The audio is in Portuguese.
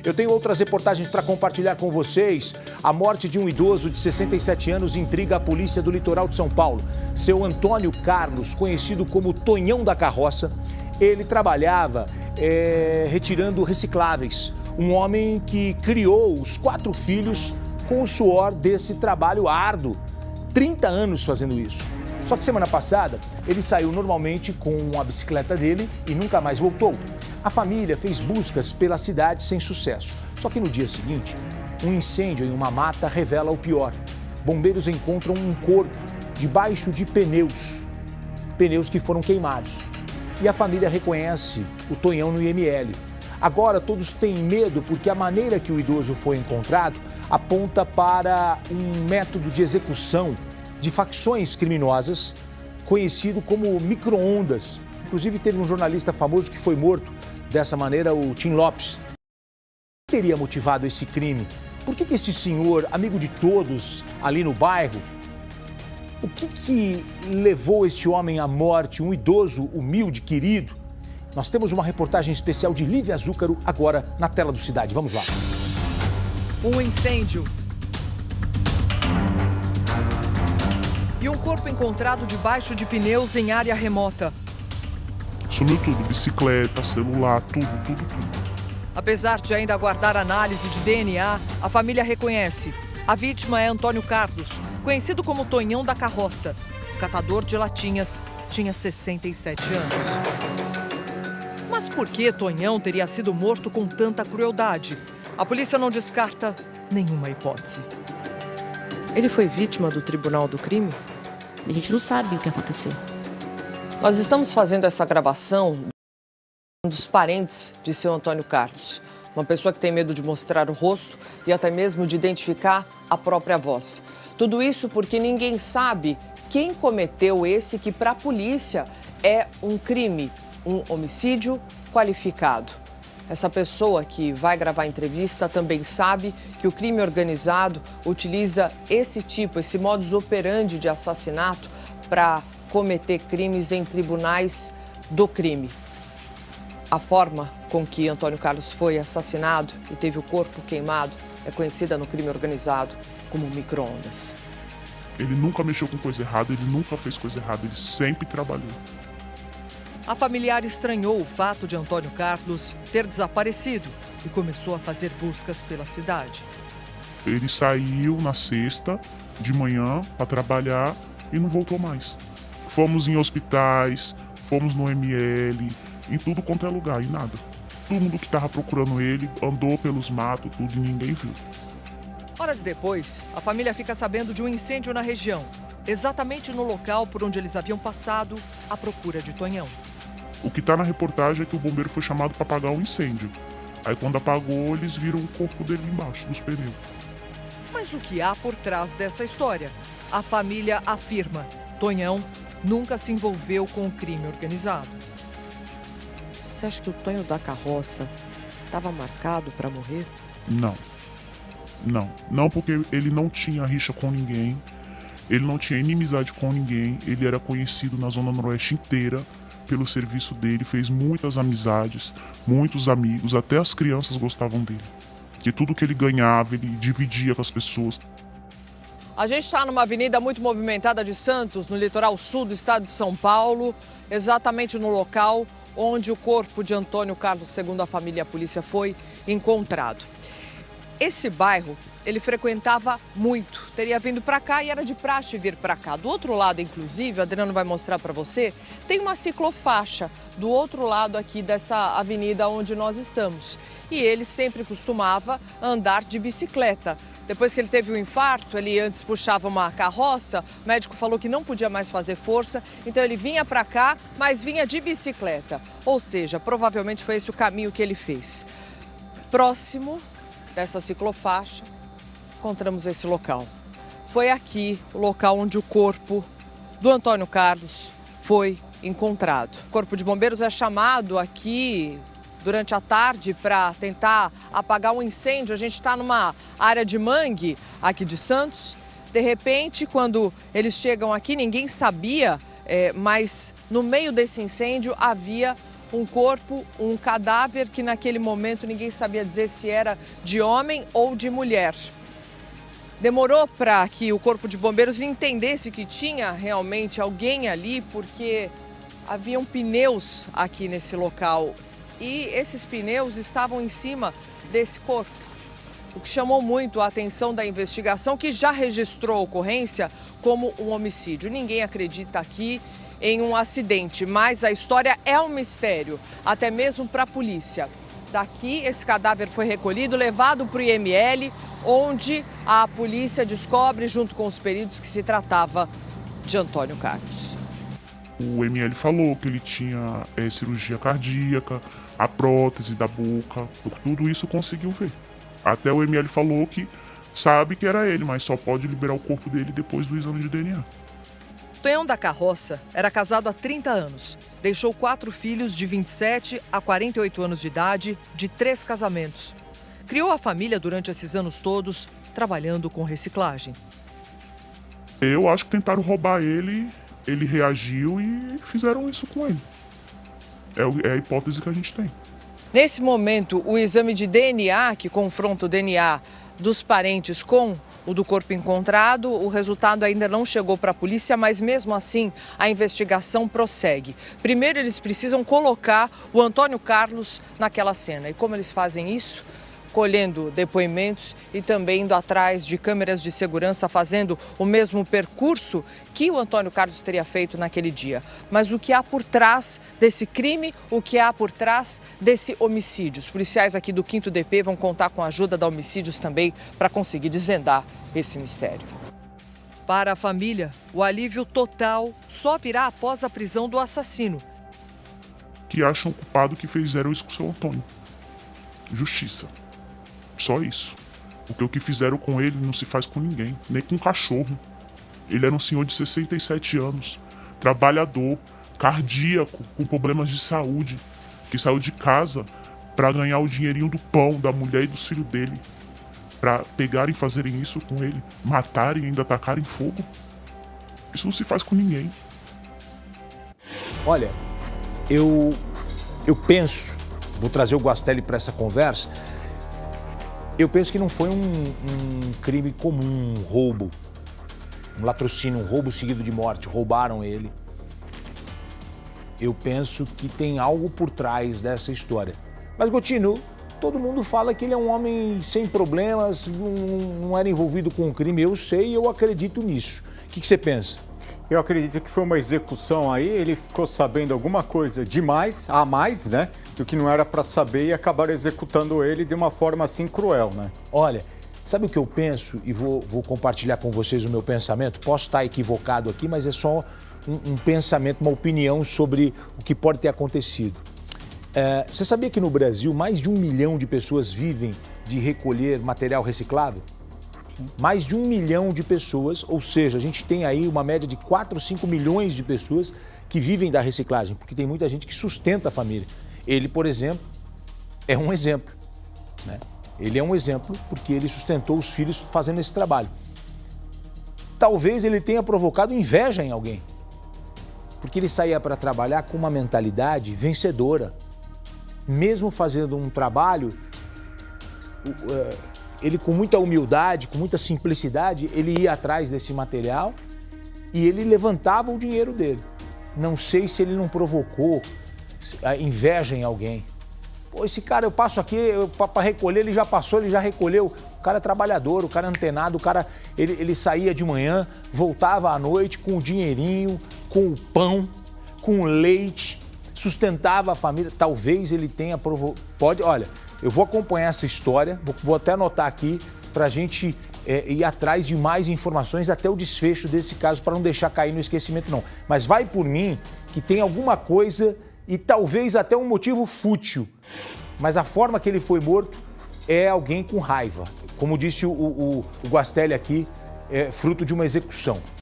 Eu tenho outras reportagens para compartilhar com vocês. A morte de um idoso de 67 anos intriga a polícia do litoral de São Paulo. Seu Antônio Carlos, conhecido como Tonhão da Carroça, ele trabalhava retirando recicláveis. Um homem que criou os 4 filhos com o suor desse trabalho árduo. 30 anos fazendo isso. Só que semana passada, ele saiu normalmente com a bicicleta dele e nunca mais voltou. A família fez buscas pela cidade sem sucesso. Só que no dia seguinte, um incêndio em uma mata revela o pior. Bombeiros encontram um corpo debaixo de pneus que foram queimados. E a família reconhece o Tonhão no IML. Agora todos têm medo porque a maneira que o idoso foi encontrado aponta para um método de execução de facções criminosas, conhecido como micro-ondas. Inclusive, teve um jornalista famoso que foi morto dessa maneira, o Tim Lopes. O que teria motivado esse crime? Por que esse senhor, amigo de todos ali no bairro, o que levou este homem à morte, um idoso humilde, querido? Nós temos uma reportagem especial de Lívia Zúcaro agora na tela do Cidade. Vamos lá. Um incêndio. E um corpo encontrado debaixo de pneus em área remota. Sumiu tudo, bicicleta, celular, tudo. Apesar de ainda aguardar análise de DNA, a família reconhece. A vítima é Antônio Carlos, conhecido como Tonhão da Carroça. O catador de latinhas tinha 67 anos. Mas por que Tonhão teria sido morto com tanta crueldade? A polícia não descarta nenhuma hipótese. Ele foi vítima do Tribunal do Crime? A gente não sabe o que aconteceu. Nós estamos fazendo essa gravação dos parentes de seu Antônio Carlos. Uma pessoa que tem medo de mostrar o rosto e até mesmo de identificar a própria voz. Tudo isso porque ninguém sabe quem cometeu esse que para a polícia é um crime, um homicídio qualificado. Essa pessoa que vai gravar a entrevista também sabe que o crime organizado utiliza esse modus operandi de assassinato para cometer crimes em tribunais do crime. A forma com que Antônio Carlos foi assassinado e teve o corpo queimado é conhecida no crime organizado como micro-ondas. Ele nunca mexeu com coisa errada, ele nunca fez coisa errada, ele sempre trabalhou. A familiar estranhou o fato de Antônio Carlos ter desaparecido e começou a fazer buscas pela cidade. Ele saiu na sexta de manhã para trabalhar e não voltou mais. Fomos em hospitais, fomos no ML, em tudo quanto é lugar e nada. Todo mundo que estava procurando ele andou pelos matos, tudo e ninguém viu. Horas depois, a família fica sabendo de um incêndio na região, exatamente no local por onde eles haviam passado à procura de Tonhão. O que está na reportagem é que o bombeiro foi chamado para apagar o incêndio. Aí quando apagou, eles viram o corpo dele embaixo dos pneus. Mas o que há por trás dessa história? A família afirma: Tonhão nunca se envolveu com o crime organizado. Você acha que o Tonhão da Carroça estava marcado para morrer? Não, porque ele não tinha rixa com ninguém, ele não tinha inimizade com ninguém, ele era conhecido na Zona Noroeste inteira pelo serviço dele, fez muitas amizades, muitos amigos, até as crianças gostavam dele. Que tudo que ele ganhava, ele dividia com as pessoas. A gente está numa avenida muito movimentada de Santos, no litoral sul do estado de São Paulo, exatamente no local onde o corpo de Antônio Carlos, segundo a família e a polícia, foi encontrado. Esse bairro, ele frequentava muito, teria vindo para cá e era de praxe vir para cá. Do outro lado, inclusive, o Adriano vai mostrar para você, tem uma ciclofaixa do outro lado aqui dessa avenida onde nós estamos. E ele sempre costumava andar de bicicleta. Depois que ele teve o infarto, ele antes puxava uma carroça, o médico falou que não podia mais fazer força, então ele vinha para cá, mas vinha de bicicleta. Ou seja, provavelmente foi esse o caminho que ele fez. Próximo dessa ciclofaixa, encontramos esse local. Foi aqui o local onde o corpo do Antônio Carlos foi encontrado. O Corpo de Bombeiros é chamado aqui durante a tarde para tentar apagar um incêndio. A gente está numa área de mangue aqui de Santos. De repente, quando eles chegam aqui, ninguém sabia, mas no meio desse incêndio havia um corpo, um cadáver que naquele momento ninguém sabia dizer se era de homem ou de mulher. Demorou para que o Corpo de Bombeiros entendesse que tinha realmente alguém ali, porque haviam pneus aqui nesse local e esses pneus estavam em cima desse corpo. O que chamou muito a atenção da investigação, que já registrou a ocorrência como um homicídio. Ninguém acredita aqui em um acidente, mas a história é um mistério, até mesmo para a polícia. Daqui, esse cadáver foi recolhido, levado para o IML, onde a polícia descobre, junto com os peritos, que se tratava de Antônio Carlos. O ML falou que ele tinha cirurgia cardíaca, a prótese da boca, tudo isso conseguiu ver. Até o ML falou que sabe que era ele, mas só pode liberar o corpo dele depois do exame de DNA. Tonhão da Carroça era casado há 30 anos. Deixou 4 filhos de 27 a 48 anos de idade, de 3 casamentos. Criou a família durante esses anos todos, trabalhando com reciclagem. Eu acho que tentaram roubar ele, ele reagiu e fizeram isso com ele. É a hipótese que a gente tem. Nesse momento, o exame de DNA, que confronta o DNA dos parentes com o do corpo encontrado, o resultado ainda não chegou para a polícia, mas mesmo assim a investigação prossegue. Primeiro, eles precisam colocar o Antônio Carlos naquela cena. E como eles fazem isso? Colhendo depoimentos e também indo atrás de câmeras de segurança, fazendo o mesmo percurso que o Antônio Carlos teria feito naquele dia. Mas o que há por trás desse crime, o que há por trás desse homicídio? Os policiais aqui do 5º DP vão contar com a ajuda da Homicídios também para conseguir desvendar esse mistério. Para a família, o alívio total só virá após a prisão do assassino. Que acham o culpado que fizeram isso com o seu Antônio. Justiça. Só isso. Porque o que fizeram com ele não se faz com ninguém, nem com um cachorro. Ele era um senhor de 67 anos, trabalhador, cardíaco, com problemas de saúde, que saiu de casa para ganhar o dinheirinho do pão da mulher e dos filhos dele, para pegarem e fazerem isso com ele, matarem e ainda tacarem fogo. Isso não se faz com ninguém. Olha, eu penso, vou trazer o Guastelli para essa conversa. Eu penso que não foi um crime comum, um roubo, um latrocínio, um roubo seguido de morte. Roubaram ele. Eu penso que tem algo por trás dessa história. Mas, Gotino, todo mundo fala que ele é um homem sem problemas, não era envolvido com um crime. Eu sei e eu acredito nisso. O que você pensa? Eu acredito que foi uma execução aí, ele ficou sabendo alguma coisa demais, a mais, né? Do que não era para saber e acabaram executando ele de uma forma assim cruel, né? Olha, sabe o que eu penso e vou compartilhar com vocês o meu pensamento? Posso estar equivocado aqui, mas é só um pensamento, uma opinião sobre o que pode ter acontecido. Você sabia que no Brasil mais de 1 milhão de pessoas vivem de recolher material reciclável? Mais de 1 milhão de pessoas, ou seja, a gente tem aí uma média de 4, 5 milhões de pessoas que vivem da reciclagem, porque tem muita gente que sustenta a família. Ele, por exemplo, é um exemplo, né? Ele é um exemplo porque ele sustentou os filhos fazendo esse trabalho. Talvez ele tenha provocado inveja em alguém, porque ele saía para trabalhar com uma mentalidade vencedora. Mesmo fazendo um trabalho, ele com muita humildade, com muita simplicidade, ele ia atrás desse material e ele levantava o dinheiro dele. Não sei se ele não provocou a inveja em alguém. Pô, esse cara, eu passo aqui para recolher, ele já passou, ele já recolheu. O cara é trabalhador, o cara é antenado, o cara, ele saía de manhã, voltava à noite com o dinheirinho, com o pão, com o leite, sustentava a família. Talvez ele tenha provocado. Olha, eu vou acompanhar essa história, vou até anotar aqui para a gente ir atrás de mais informações até o desfecho desse caso, para não deixar cair no esquecimento, não. Mas vai por mim que tem alguma coisa e talvez até um motivo fútil. Mas a forma que ele foi morto é alguém com raiva. Como disse o Guastelli aqui, é fruto de uma execução.